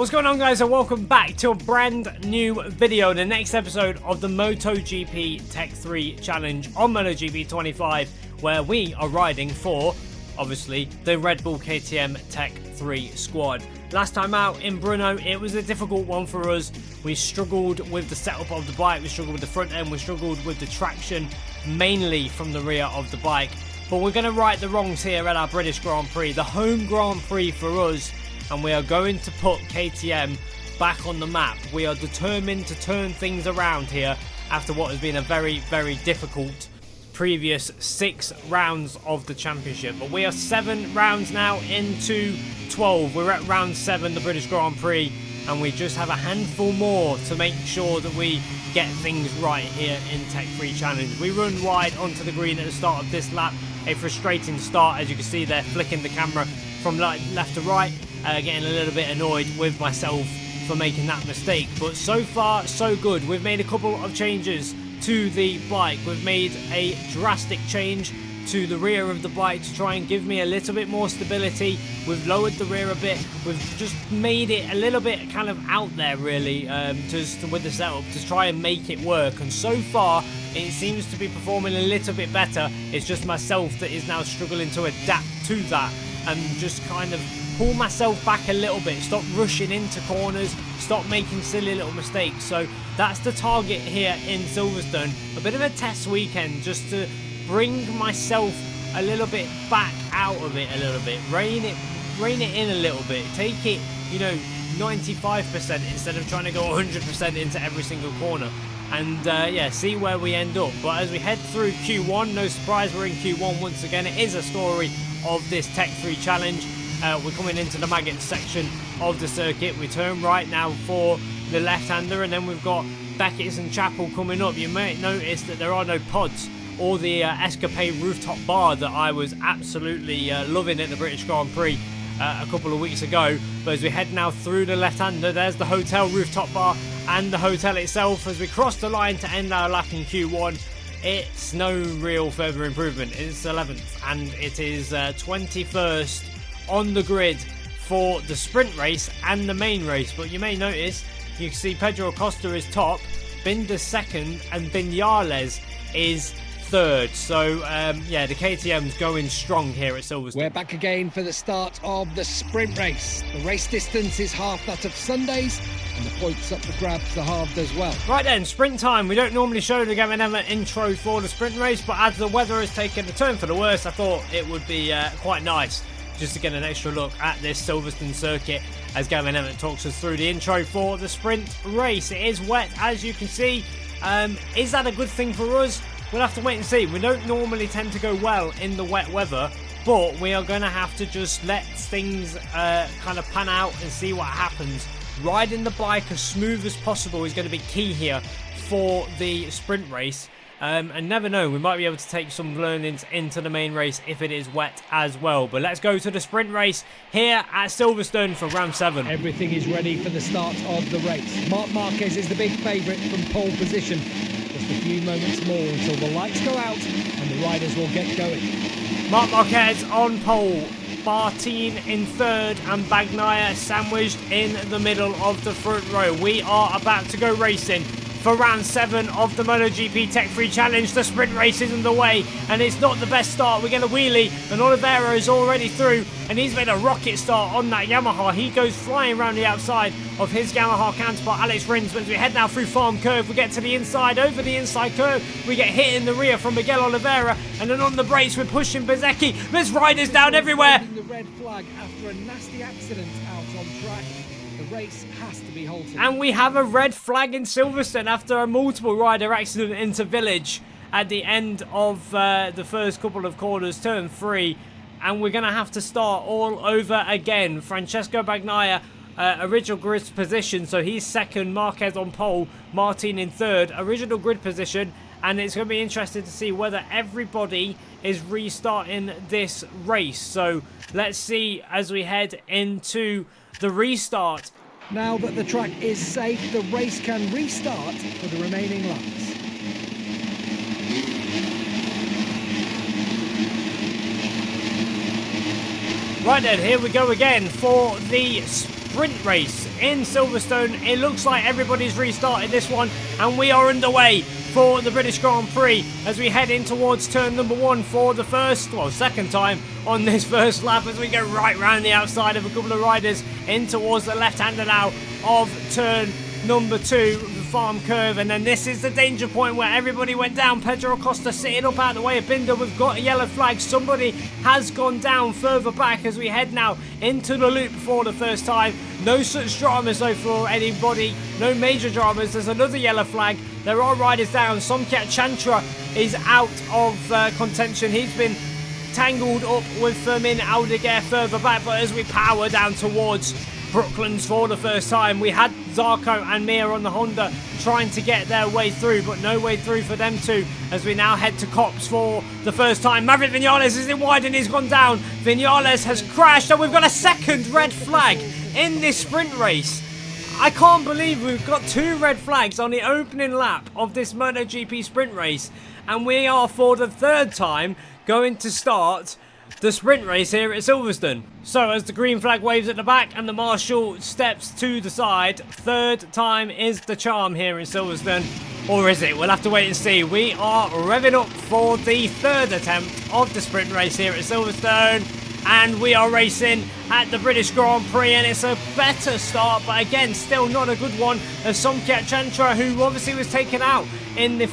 What's going on, guys, and welcome back to a brand new video, the next episode of the MotoGP Tech 3 Challenge on MotoGP 25, where we are riding for, obviously, the Red Bull KTM Tech 3 squad. Last time out in Brno, it was a difficult one for us. We struggled with the setup of the bike, we struggled with the front end, we struggled with the traction, mainly from the rear of the bike. But we're going to right the wrongs here at our British Grand Prix, the home Grand Prix for us. And we are going to put KTM back on the map. We are determined to turn things around here after what has been a very, very difficult previous 6 rounds of the championship. But we are 7 rounds now into 12. We're at round 7, the British Grand Prix, and we just have a handful more to make sure that we get things right here in Tech 3 Challenge. We run wide onto the green at the start of this lap. A frustrating start, as you can see there, flicking the camera from left to right. Getting a little bit annoyed with myself for making that mistake, but so far so good. We've made a couple of changes to the bike. We've made a drastic change to the rear of the bike to try and give me a little bit more stability. We've lowered the rear a bit. We've just made it a little bit kind of out there, really, just with the setup to try and make it work. And so far it seems to be performing a little bit better. It's just myself that is now struggling to adapt to that and just kind of pull myself back a little bit, stop rushing into corners, stop making silly little mistakes. So that's the target here in Silverstone. A bit of a test weekend just to bring myself a little bit back out of it a little bit, rein it in a little bit, take it, 95% instead of trying to go 100% into every single corner. And yeah, see where we end up. But as we head through Q1, no surprise, we're in Q1 once again. It is a story of this Tech 3 Challenge. We're coming into the maggot section of the circuit. We turn right now for the left-hander, and then we've got Beckett's and Chapel coming up. You may notice that there are no pods or the Escapade rooftop bar that I was absolutely loving at the British Grand Prix a couple of weeks ago. But as we head now through the left-hander, there's the hotel rooftop bar and the hotel itself. As we cross the line to end our lap in Q1, it's no real further improvement. It's 11th and it is 21st on the grid for the sprint race and the main race. But you may notice, you can see Pedro Acosta is top, Binder's second, and Viñales is third. So yeah, the KTM's going strong here at Silverstone. We're back again for the start of the sprint race. The race distance is half that of Sunday's, and the points up for grabs are halved as well. Right then, sprint time. We don't normally show the Gavin Emmett intro for the sprint race, but as the weather has taken a turn for the worse, I thought it would be quite nice just to get an extra look at this Silverstone circuit as Gavin Emmett talks us through the intro for the sprint race. It is wet, as you can see. Is that a good thing for us? We'll have to wait and see. We don't normally tend to go well in the wet weather, but we are going to have to just let things kind of pan out and see what happens. Riding the bike as smooth as possible is going to be key here for the sprint race. And never know, we might be able to take some learnings into the main race if it is wet as well. But let's go to the sprint race here at Silverstone for round 7. Everything is ready for the start of the race. Marc Marquez is the big favourite from pole position. Just a few moments more until the lights go out and the riders will get going. Marc Marquez on pole, Bartine in third, and Bagnaia sandwiched in the middle of the front row. We are about to go racing for round 7 of the MotoGP Tech 3 Challenge. The sprint race is underway, and it's not the best start. We get a wheelie, and Oliveira is already through, and he's made a rocket start on that Yamaha. He goes flying around the outside of his Yamaha counterpart, Alex Rins. But as we head now through Farm Curve, we get to the inside. Over the inside curve, we get hit in the rear from Miguel Oliveira, and then on the brakes, we're pushing Bezzecchi. There's riders down everywhere. The red flag after a nasty accident out on track. The race has to be halted. And we have a red flag in Silverstone after a multiple rider accident into Village at the end of the first couple of corners, turn 3. And we're going to have to start all over again. Francesco Bagnaia, original grid position, so he's second. Marquez on pole, Martin in third. Original grid position. And it's going to be interesting to see whether everybody is restarting this race. So let's see as we head into the restart. Now that the track is safe, the race can restart for the remaining laps. Right then, here we go again for the sprint race in Silverstone. It looks like everybody's restarted this one, and we are underway for the British Grand Prix as we head in towards turn number 1 for the second time on this first lap, as we go right round the outside of a couple of riders in towards the left-hander now of turn number 2, the farm curve. And then this is the danger point where everybody went down. Pedro Acosta sitting up out the way of Binder. We've got a yellow flag. Somebody has gone down further back as we head now into the loop for the first time. No such dramas though for anybody, no major dramas. There's another yellow flag. There are riders down. Somkiat Chantra is out of contention. He's been tangled up with Fermin Aldeguer further back, but as we power down towards Brooklands for the first time, we had Zarco and Mir on the Honda trying to get their way through, but no way through for them two as we now head to Cops for the first time. Maverick Vinales is in wide and he's gone down. Vinales has crashed, and we've got a second red flag in this sprint race. I can't believe we've got 2 red flags on the opening lap of this MotoGP sprint race, and we are for the 3rd time going to start the sprint race here at Silverstone. So as the green flag waves at the back and the marshal steps to the side, 3rd time is the charm here in Silverstone. Or is it? We'll have to wait and see. We are revving up for the 3rd attempt of the sprint race here at Silverstone. And we are racing at the British Grand Prix, and it's a better start, but again, still not a good one, as Somkiat Chantra, who obviously was taken out in the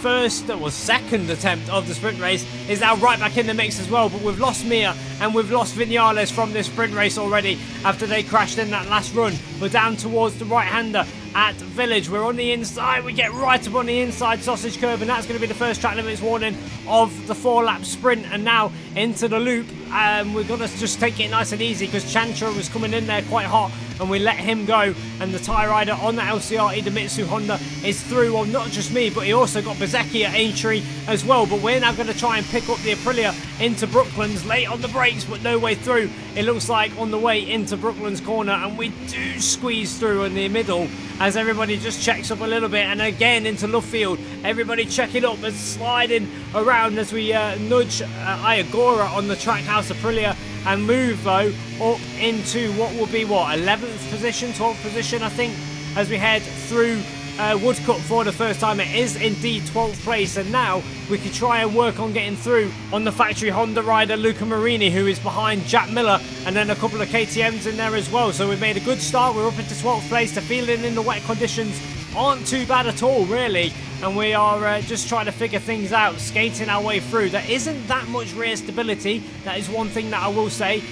second attempt of the sprint race, is now right back in the mix as well. But we've lost Mir and we've lost Vinales from this sprint race already after they crashed in that last run. We're down towards the right-hander at Village. We're on the inside. We get right up on the inside sausage curb, and that's going to be the first track limits warning of the 4-lap sprint. And now into the loop. We're going to just take it nice and easy because Chantra was coming in there quite hot, and we let him go. And the tyre rider on the LCR, the Mitsu Honda, is through. Well, not just me, but he also got Bezecchi at Aintree as well. But we're now going to try and pick up the Aprilia into Brooklands. Late on the brakes, but no way through. It looks like on the way into Brooklands corner, and we do squeeze through in the middle as everybody just checks up a little bit. And again into Lovefield, everybody checking up and sliding around as we nudge Iagora on the Trackhouse Aprilia and move though up into what will be 11th position, 12th position I think, as we head through Woodcut for the first time. It is indeed 12th place, and now we can try and work on getting through on the factory Honda rider Luca Marini, who is behind Jack Miller, and then a couple of KTMs in there as well. So we've made a good start. We're up into 12th place. The feeling in the wet conditions aren't too bad at all really, and we are just trying to figure things out, skating our way through. There isn't that much rear stability. That is one thing that I will say.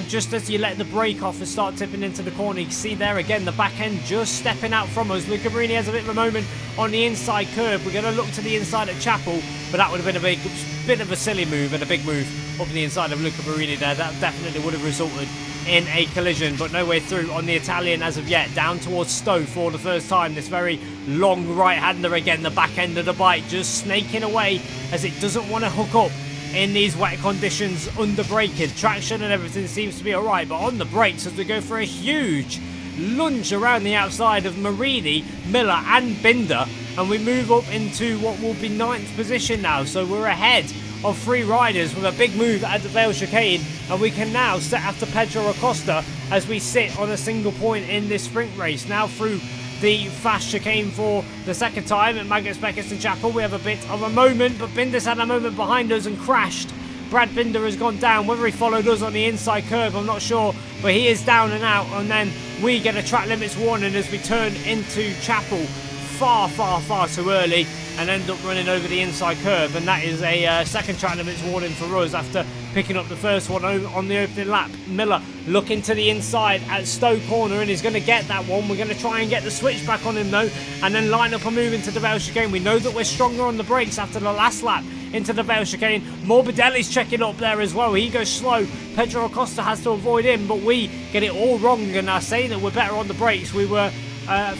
Just as you let the brake off and start tipping into the corner, you can see there again the back end just stepping out from us. Luca Marini has a bit of a moment on the inside curb. We're going to look to the inside at Chapel, but that would have been a bit of a silly move and a big move up the inside of Luca Marini there. That definitely would have resulted in a collision, but no way through on the Italian as of yet. Down towards Stowe for the first time. This very long right-hander again, the back end of the bike just snaking away as it doesn't want to hook up in these wet conditions under braking. Traction and everything seems to be alright, but on the brakes as we go for a huge lunge around the outside of Marini, Miller and Binder, and we move up into what will be 9th position now. So we're ahead of 3 riders with a big move at the Vale Chicane, and we can now set after Pedro Acosta as we sit on a single point in this sprint race. Now through the fast chicane for the second time at Magnus Beckerson Chapel. We have a bit of a moment, but Binder's had a moment behind us and crashed. Brad Binder has gone down. Whether he followed us on the inside curve, I'm not sure, but he is down and out, and then we get a track limits warning as we turn into Chapel far too early and end up running over the inside curve, and that is a second track limits warning for us after picking up the first one on the opening lap. Miller looking to the inside at Stowe corner, and he's going to get that one. We're going to try and get the switch back on him though, and then line up a move into the Vale Chicane. We know that we're stronger on the brakes after the last lap into the Vale Chicane. Morbidelli's checking up there as well. He goes slow. Pedro Acosta has to avoid him, but we get it all wrong, and I say that we're better on the brakes. We were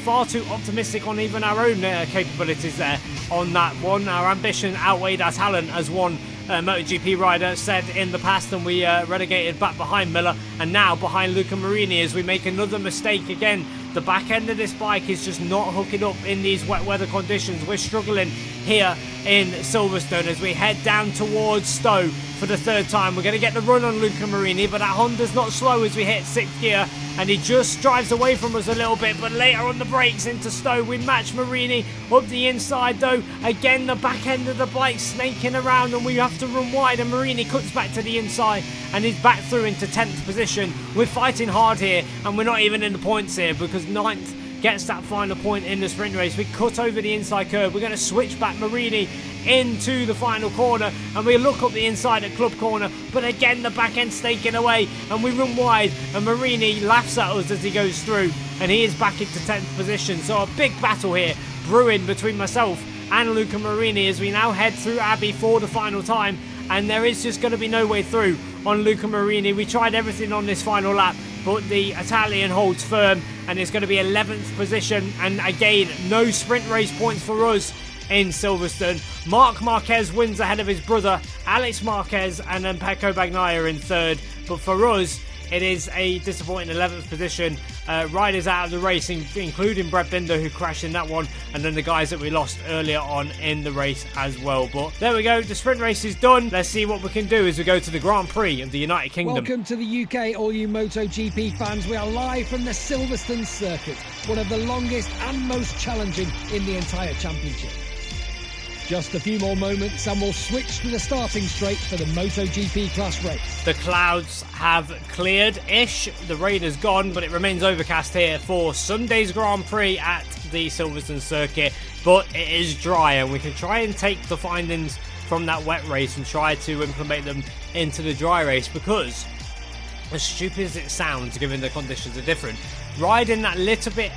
far too optimistic on even our own capabilities there on that one. Our ambition outweighed our talent, as one MotoGP rider said in the past, and we relegated back behind Miller and now behind Luca Marini as we make another mistake again. The back end of this bike is just not hooking up in these wet weather conditions. We're struggling here in Silverstone as we head down towards Stowe for the third time. We're going to get the run on Luca Marini, but that Honda's not slow as we hit 6th gear, and he just drives away from us a little bit, but later on the brakes into Stowe, we match Marini up the inside though. Again, the back end of the bike snaking around, and we have to run wide, and Marini cuts back to the inside and he's back through into 10th position. We're fighting hard here, and we're not even in the points here because 9th gets that final point in the sprint race. We cut over the inside curve. We're going to switch back Marini into the final corner, and we look up the inside at club corner, but again the back end snaking away, and we run wide, and Marini laughs at us as he goes through, and he is back into 10th position. So a big battle here brewing between myself and Luca Marini as we now head through Abbey for the final time, and there is just going to be no way through on Luca Marini. We tried everything on this final lap, but the Italian holds firm, and it's going to be 11th position, and again no sprint race points for us in Silverstone. Marc Marquez wins ahead of his brother Alex Marquez, and then Pecco Bagnaia in 3rd, but for us it is a disappointing 11th position. Riders out of the race, including Brad Binder, who crashed in that one, and then the guys that we lost earlier on in the race as well. But there we go, the sprint race is done. Let's see what we can do as we go to the Grand Prix of the United Kingdom. Welcome to the UK, all you MotoGP fans. We are live from the Silverstone circuit, one of the longest and most challenging in the entire championship. Just a few more moments and we'll switch to the starting straight for the MotoGP class race. The clouds have cleared-ish, the rain is gone, but it remains overcast here for Sunday's Grand Prix at the Silverstone circuit, but it is dry, and we can try and take the findings from that wet race and try to implement them into the dry race, because as stupid as it sounds, given the conditions are different, riding that little bit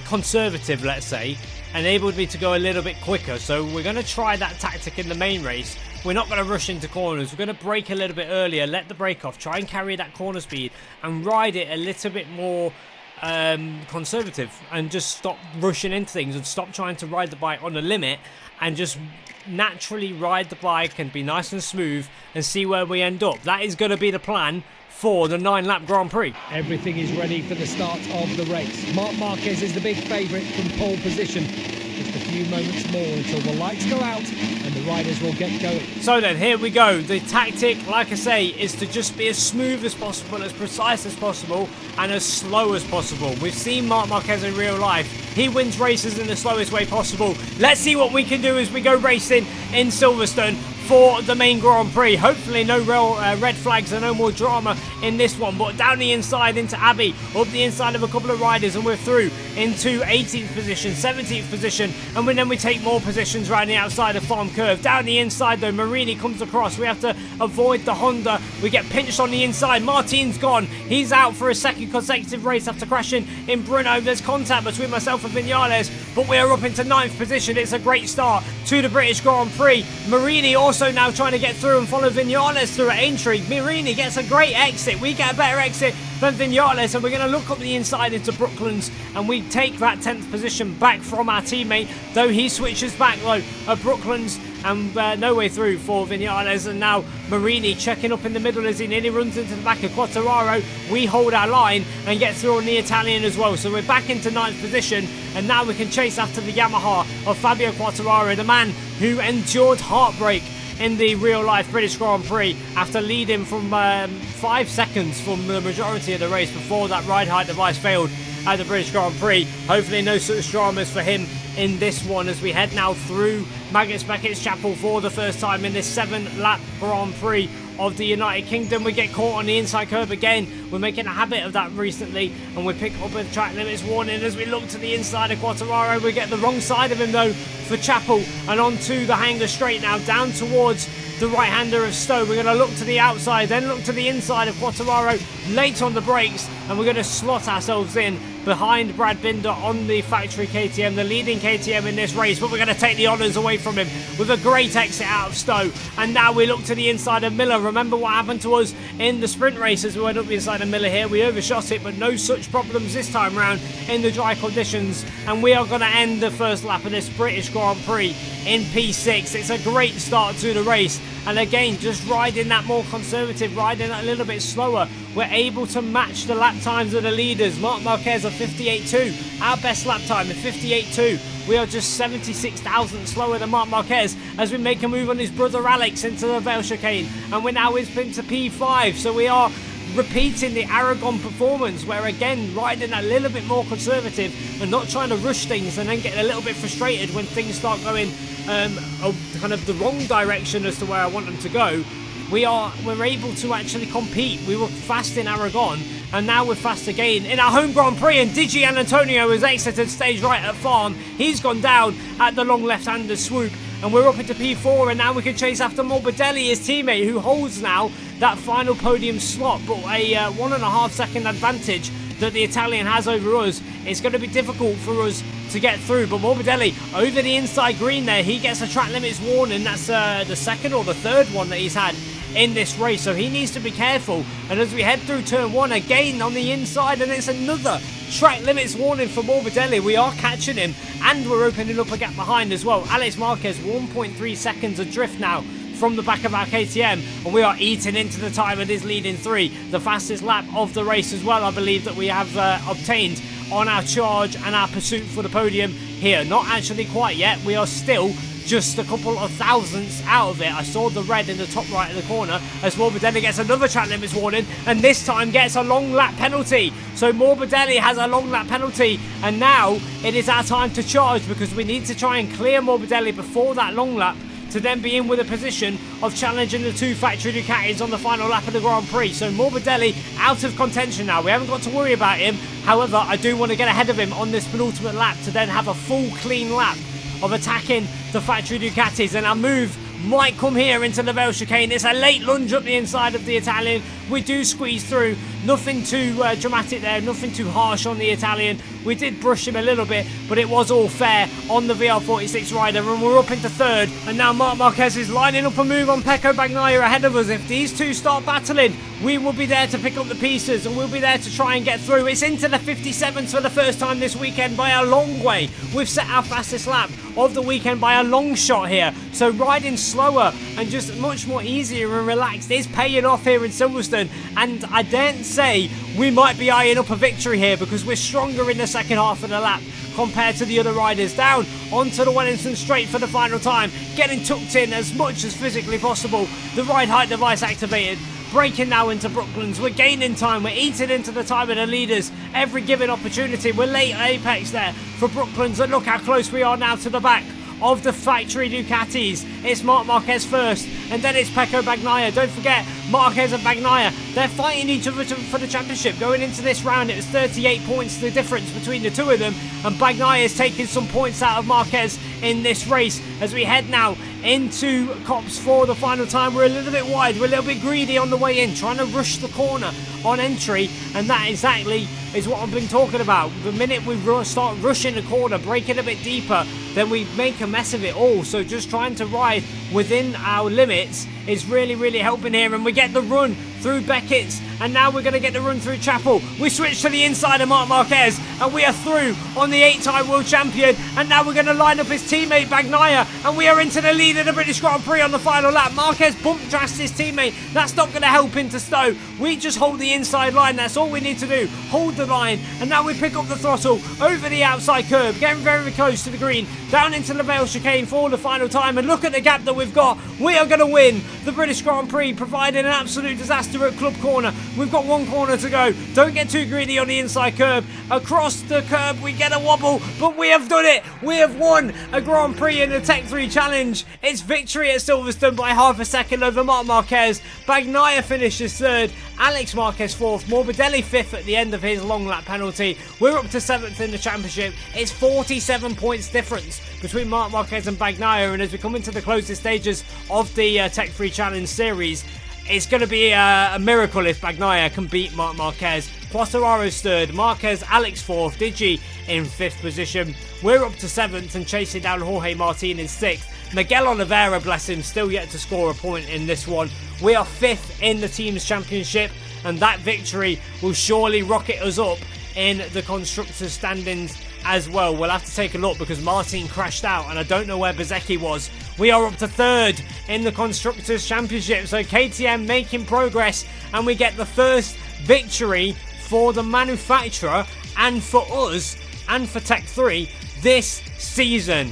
conservative, let's say, enabled me to go a little bit quicker. So we're going to try that tactic in the main race. We're not going to rush into corners. We're going to brake a little bit earlier, let the brake off, try and carry that corner speed and ride it a little bit more conservative, and just stop rushing into things and stop trying to ride the bike on the limit, and just naturally ride the bike and be nice and smooth and see where we end up. That is going to be the plan for the 9-lap Grand Prix. Everything is ready for the start of the race. Marc Marquez is the big favourite from pole position. Just a few moments more until the lights go out and the riders will get going. So then, here we go. The tactic, like I say, is to just be as smooth as possible, as precise as possible, and as slow as possible. We've seen Marc Marquez in real life. He wins races in the slowest way possible. Let's see what we can do as we go racing in Silverstone for the main Grand Prix. Hopefully no real red flags and no more drama in this one, but down the inside into Abbey, up the inside of a couple of riders, and we're through into 18th position, 17th position, and then we take more positions around the outside of Farm Curve. Down the inside though, Marini comes across. We have to avoid the Honda. We get pinched on the inside. Martin's gone. He's out for a second consecutive race after crashing in Brno. There's contact between myself and Vinales, but we are up into 9th position. It's a great start to the British Grand Prix. Marini also now trying to get through and follow Vinales through at Aintree. Marini gets a great exit. We get a better exit than Vinales, and we're going to look up the inside into Brooklands, and we take that 10th position back from our teammate, though he switches back though at Brooklands, and no way through for Vinales. And now Marini checking up in the middle as he nearly runs into the back of Quartararo. We hold our line and get through on the Italian as well, so we're back into 9th position, and now we can chase after the Yamaha of Fabio Quartararo, the man who endured heartbreak in the real-life British Grand Prix after leading from 5 seconds from the majority of the race before that ride height device failed at the British Grand Prix. Hopefully no such dramas for him in this one as we head now through Magnus Beckett's Chapel for the first time in this 7-lap Grand Prix of the United Kingdom. We get caught on the inside curve again. We're making a habit of that recently, and we pick up a track limits warning as we look to the inside of Quartararo. We get the wrong side of him though for Chapel, and onto the hanger straight now down towards the right-hander of Stowe. We're going to look to the outside, then look to the inside of Quartararo, late on the brakes, and we're going to slot ourselves in behind Brad Binder on the factory KTM, the leading KTM in this race, but we're going to take the honours away from him with a great exit out of Stowe. And now we look to the inside of Miller. Remember what happened to us in the sprint race as we went up the inside of Miller here. We overshot it, but no such problems this time round in the dry conditions, and we are going to end the first lap of this British Grand Prix in P6. It's a great start to the race, And again, just riding that more conservative, riding that a little bit slower, we're able to match the lap times of the leaders. Marc Marquez of 58.2, our best lap time at 58.2. We are just 76 thousandths slower than Marc Marquez as we make a move on his brother Alex into the Vale chicane. And we're now into P5, so we are repeating the Aragon performance, where again riding a little bit more conservative and not trying to rush things and then getting a little bit frustrated when things start going kind of the wrong direction as to where I want them to go. We're able to actually compete. We were fast in Aragon, and now we're fast again in our home Grand Prix. And Digi and Antonio has exited stage right at Farm. He's gone down at the long left-hander swoop, and we're up into P4, and now we can chase after Morbidelli, his teammate, who holds now that final podium slot, but a 1.5 second advantage that the Italian has over us. It's going to be difficult for us to get through, but Morbidelli over the inside green there, he gets a track limits warning. That's the second or the third one that he's had in this race, so he needs to be careful. And as we head through turn 1 again on the inside, and it's another track limits warning for Morbidelli. We are catching him, and we're opening up a gap behind as well. Alex Marquez 1.3 seconds adrift now from the back of our KTM, and we are eating into the time of his leading 3, the fastest lap of the race as well, I believe, that we have obtained on our charge and our pursuit for the podium here. Not actually quite yet, we are still just a couple of thousandths out of it. I saw the red in the top right of the corner as Morbidelli gets another track limits warning, and this time gets a long lap penalty. So Morbidelli has a long lap penalty, and now it is our time to charge, because we need to try and clear Morbidelli before that long lap to then be in with a position of challenging the 2 factory Ducatis on the final lap of the Grand Prix. So Morbidelli out of contention now. We haven't got to worry about him. However, I do want to get ahead of him on this penultimate lap to then have a full clean lap of attacking the factory Ducatis, and our move might come here into the Vale chicane. It's a late lunge up the inside of the Italian. We do squeeze through. Nothing too dramatic there, nothing too harsh on the Italian. We did brush him a little bit, but it was all fair on the VR46 rider, and we're up into third. And now Marc Marquez is lining up a move on Pecco Bagnaia ahead of us. If these two start battling, we will be there to pick up the pieces, and we'll be there to try and get through. It's into the 57s for the first time this weekend by a long way. We've set our fastest lap of the weekend by a long shot here. So riding slower and just much more easier and relaxed is paying off here in Silverstone. And I daren't say we might be eyeing up a victory here, because we're stronger in the second half of the lap compared to the other riders. Down onto the Wellington straight for the final time, getting tucked in as much as physically possible. The ride height device activated. Breaking now into Brooklands. We're gaining time. We're eating into the time of the leaders every given opportunity. We're late apex there for Brooklands, and look how close we are now to the back of the factory Ducatis. It's Marc Marquez first, and then it's Pecco Bagnaia. Don't forget, Marquez and Bagnaia, they're fighting each other for the championship. Going into this round, it was 38 points the difference between the two of them, and Bagnaia is taking some points out of Marquez in this race. As we head now into Cops for the final time, we're a little bit wide, we're a little bit greedy on the way in, trying to rush the corner on entry, and that exactly is what I've been talking about. The minute we start rushing the corner, breaking a bit deeper, then we make a mess of it all. So just trying to ride within our limits is really, really helping here. And we get the run through Beckett's, and now we're going to get the run through Chapel. We switch to the inside of Marc Marquez, and we are through on the 8-time world champion. And now we're going to line up his teammate Bagnaia, and we are into the lead of the British Grand Prix on the final lap. Marquez bumped past his teammate. That's not going to help him to stow. We just hold the inside line. That's all we need to do. Hold the line, and now we pick up the throttle over the outside curb, getting very close to the green, down into the Vale chicane for the final time. And look at the gap that we've got. We are going to win the British Grand Prix, providing an absolute disaster at Club Corner. We've got one corner to go. Don't get too greedy on the inside curb. Across the curb we get a wobble, but we have done it. We have won a Grand Prix in the Tech 3 Challenge. It's victory at Silverstone by half a second over Marc Marquez. Bagnaia finishes third, Alex Marquez fourth, Morbidelli fifth at the end of his long lap penalty. We're up to seventh in the championship. It's 47 points difference between Marc Marquez and Bagnaia, and as we come into the closest stages of the Tech 3 Challenge series, it's going to be a miracle if Bagnaia can beat Marc Marquez. Quartararo's third, Marquez, Alex fourth, Digi in fifth position. We're up to seventh and chasing down Jorge Martin in sixth. Miguel Oliveira, bless him, still yet to score a point in this one. We are fifth in the team's championship, and that victory will surely rocket us up in the constructors' standings as well. We'll have to take a look because Martin crashed out, and I don't know where Bezzecchi was we are up to 3rd in the Constructors' Championship. So KTM making progress, and we get the first victory for the manufacturer and for us and for Tech 3 this season.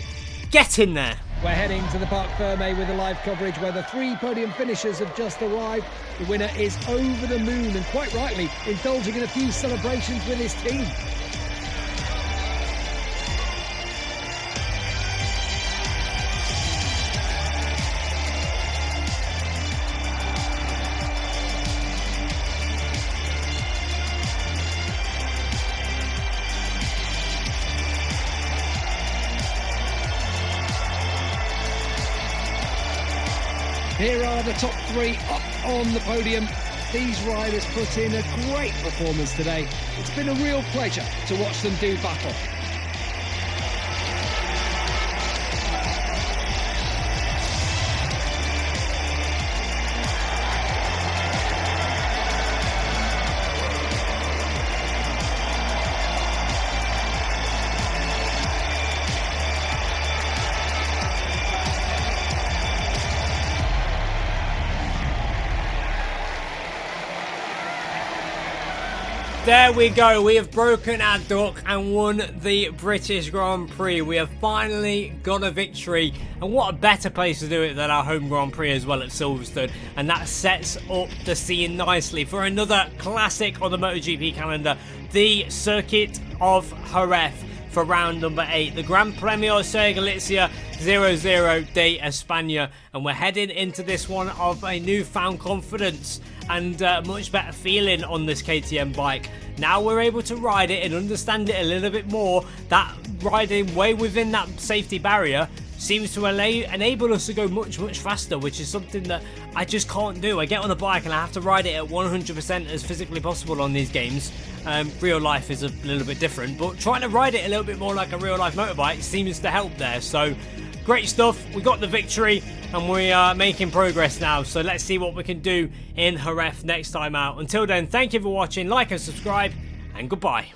Get in there. We're heading to the Parc Fermé with the live coverage where the 3 podium finishers have just arrived. The winner is over the moon and quite rightly indulging in a few celebrations with his team. Here are the top 3 up on the podium. These riders put in a great performance today. It's been a real pleasure to watch them do battle. There we go, we have broken our duck and won the British Grand Prix. We have finally got a victory, and what a better place to do it than our home Grand Prix as well at Silverstone. And that sets up the scene nicely for another classic on the MotoGP calendar, the Circuit of Jerez for round number 8, the Gran Premio de Galicia 00 de España, and we're heading into this one of a newfound confidence and much better feeling on this KTM bike. Now we're able to ride it and understand it a little bit more. That riding way within that safety barrier seems to enable us to go much faster, which is something that I just can't do. I get on a bike and I have to ride it at 100% as physically possible on these games. Real life is a little bit different, but trying to ride it a little bit more like a real life motorbike seems to help there. So great stuff, we got the victory and we are making progress now, so let's see what we can do in Jerez next time out. Until then, thank you for watching, like and subscribe, and goodbye.